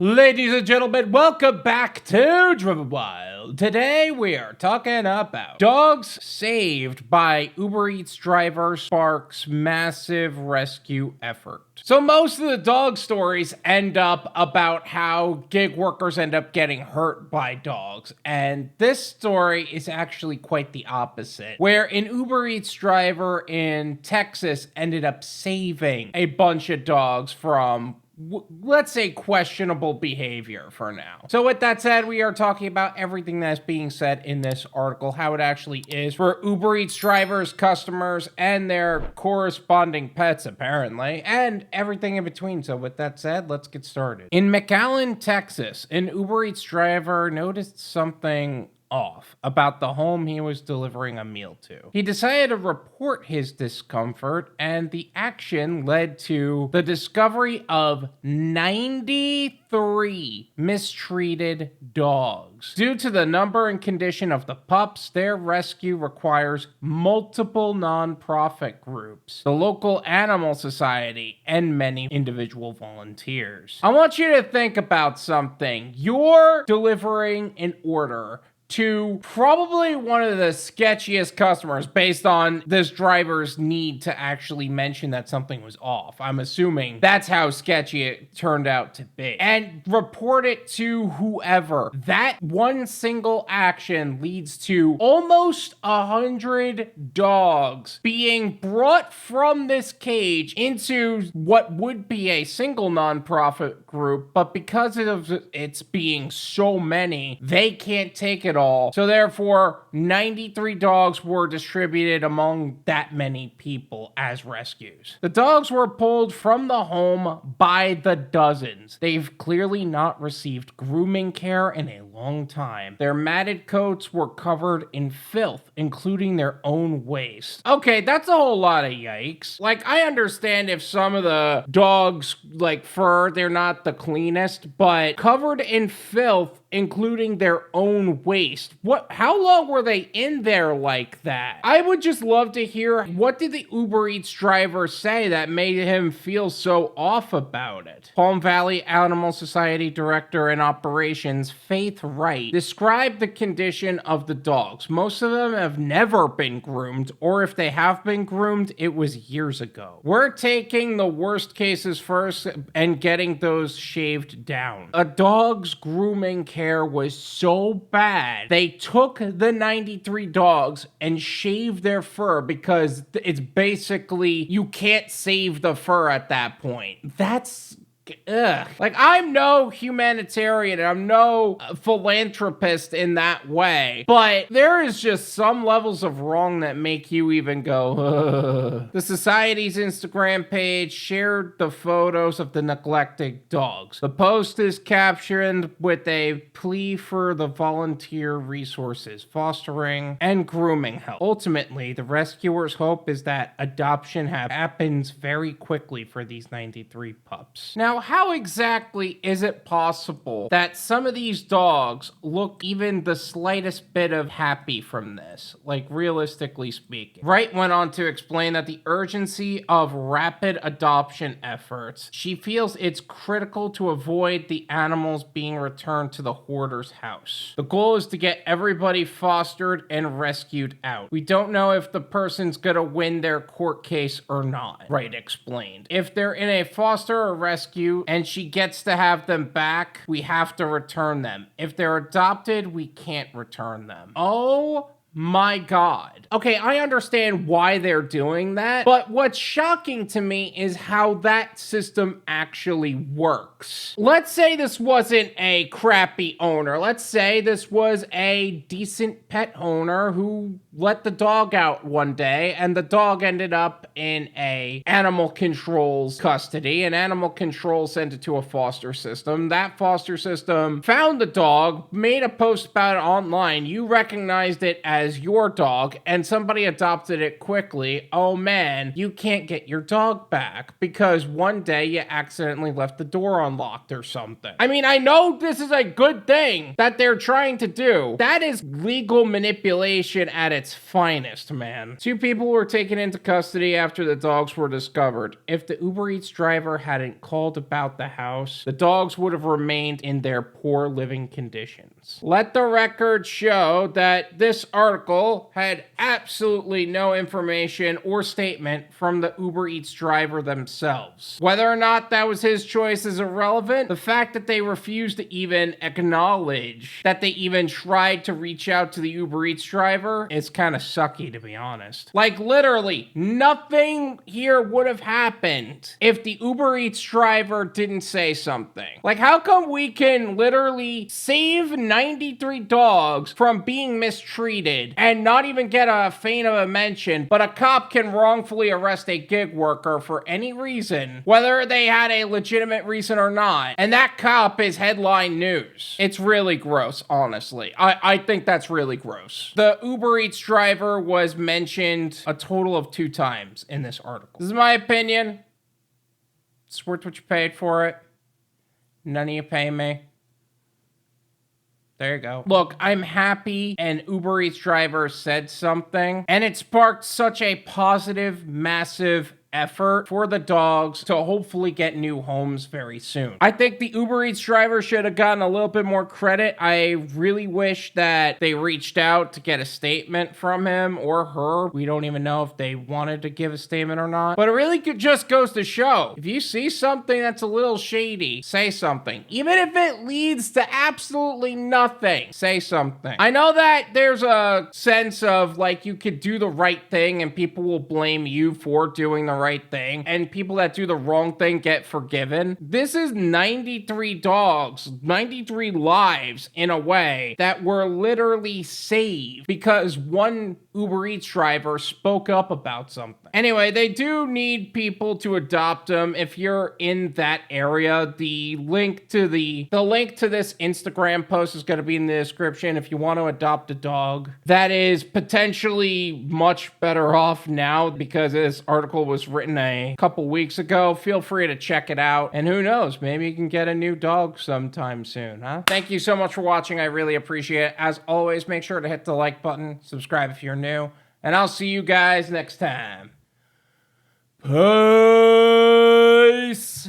Ladies and gentlemen, welcome back to Driven Wyld. Today we are talking about dogs saved by UberEats driver sparks massive rescue effort. So most of the dog stories end up about how gig workers end up getting hurt by dogs. And this story is actually quite the opposite, where an UberEats driver in Texas ended up saving a bunch of dogs from let's say questionable behavior for now. So with that said, we are talking about everything that's being said in this article, how it actually is for UberEats drivers, customers, and their corresponding pets apparently, and everything in between. So with that said, let's get started. In McAllen, Texas, an UberEats driver noticed something off about the home he was delivering a meal to. He decided to report his discomfort, and the action led to the discovery of 93 mistreated dogs. Due to the number and condition of the pups, their rescue requires multiple nonprofit groups, the local animal society, and many individual volunteers. I want you to think about something. You're delivering an order to probably one of the sketchiest customers based on this driver's need to actually mention that something was off. I'm assuming that's how sketchy it turned out to be. And report it to whoever. That one single action leads to almost 100 dogs being brought from this cage into what would be a single nonprofit group, but because of it's being so many, they can't take it all. So therefore, 93 dogs were distributed among that many people as rescues. The dogs were pulled from the home by the dozens. They've clearly not received grooming care in a long time. Their matted coats were covered in filth, including their own waste. Okay, that's a whole lot of yikes. Like, I understand if some of the dogs, like fur, they're not the cleanest, but covered in filth, including their own waste. How long were they in there like that? I would just love to hear, what did the UberEats driver say that made him feel so off about it? Palm Valley Animal Society Director in Operations, Faith Wright, described the condition of the dogs. Most of them have never been groomed, or if they have been groomed, it was years ago. We're taking the worst cases first and getting those shaved down. A dog's grooming care was so bad, they took the 93 dogs and shaved their fur because it's basically, you can't save the fur at that point. That's ugh. Like, I'm no humanitarian, I'm no philanthropist in that way, but there is just some levels of wrong that make you even go, ugh. The society's Instagram page shared the photos of the neglected dogs. The post is captioned with a plea for the volunteer resources, fostering and grooming help. Ultimately, the rescuers' hope is that adoption happens very quickly for these 93 pups. Now, how exactly is it possible that some of these dogs look even the slightest bit of happy from this? Like, realistically speaking. Wright went on to explain that the urgency of rapid adoption efforts, she feels it's critical to avoid the animals being returned to the hoarder's house. The goal is to get everybody fostered and rescued out. We don't know if the person's gonna win their court case or not, Wright explained. If they're in a foster or rescue and she gets to have them back, we have to return them. If they're adopted, we can't return them. Oh my God. Okay, I understand why they're doing that, but what's shocking to me is how that system actually works. Let's say this wasn't a crappy owner. Let's say this was a decent pet owner who let the dog out one day and the dog ended up in a animal control's custody, and animal control sent it to a foster system. That foster system found the dog, made a post about it online. You recognized it as your dog and somebody adopted it quickly. Oh man, you can't get your dog back because one day you accidentally left the door unlocked or something. I mean, I know this is a good thing that they're trying to do. That is legal manipulation at its its finest, man. 2 people were taken into custody after the dogs were discovered. If the Uber Eats driver hadn't called about the house, the dogs would have remained in their poor living conditions. Let the record show that this article had absolutely no information or statement from the Uber Eats driver themselves. Whether or not that was his choice is irrelevant. The fact that they refused to even acknowledge that they even tried to reach out to the Uber Eats driver is kind of sucky, to be honest. Like, literally, nothing here would have happened if the Uber Eats driver didn't say something. Like, how come we can literally save 93 dogs from being mistreated and not even get a feint of a mention, but a cop can wrongfully arrest a gig worker for any reason, whether they had a legitimate reason or not, and that cop is headline news? It's really gross, honestly. I think that's really gross. The Uber Eats driver was mentioned a total of 2 times in this article. This is my opinion. It's worth what you paid for it. None of you pay me. There you go. Look, I'm happy an Uber Eats driver said something, and it sparked such a positive, massive effort for the dogs to hopefully get new homes very soon. I think the Uber Eats driver should have gotten a little bit more credit. I really wish that they reached out to get a statement from him or her. We don't even know if they wanted to give a statement or not. But it really just goes to show, if you see something that's a little shady, say something. Even if it leads to absolutely nothing, say something. I know that there's a sense of like you could do the right thing and people will blame you for doing the right thing, and people that do the wrong thing get forgiven. This is 93 dogs, 93 lives in a way that were literally saved because one Uber Eats driver spoke up about something. Anyway, they do need people to adopt them. If you're in that area, the link to this Instagram post is going to be in the description if you want to adopt a dog that is potentially much better off now because this article was written a couple weeks ago. Feel free to check it out, and who knows, maybe you can get a new dog sometime soon, huh? Thank you so much for watching. I really appreciate it. As always, make sure to hit the like button, subscribe if you're new, and I'll see you guys next time. Peace.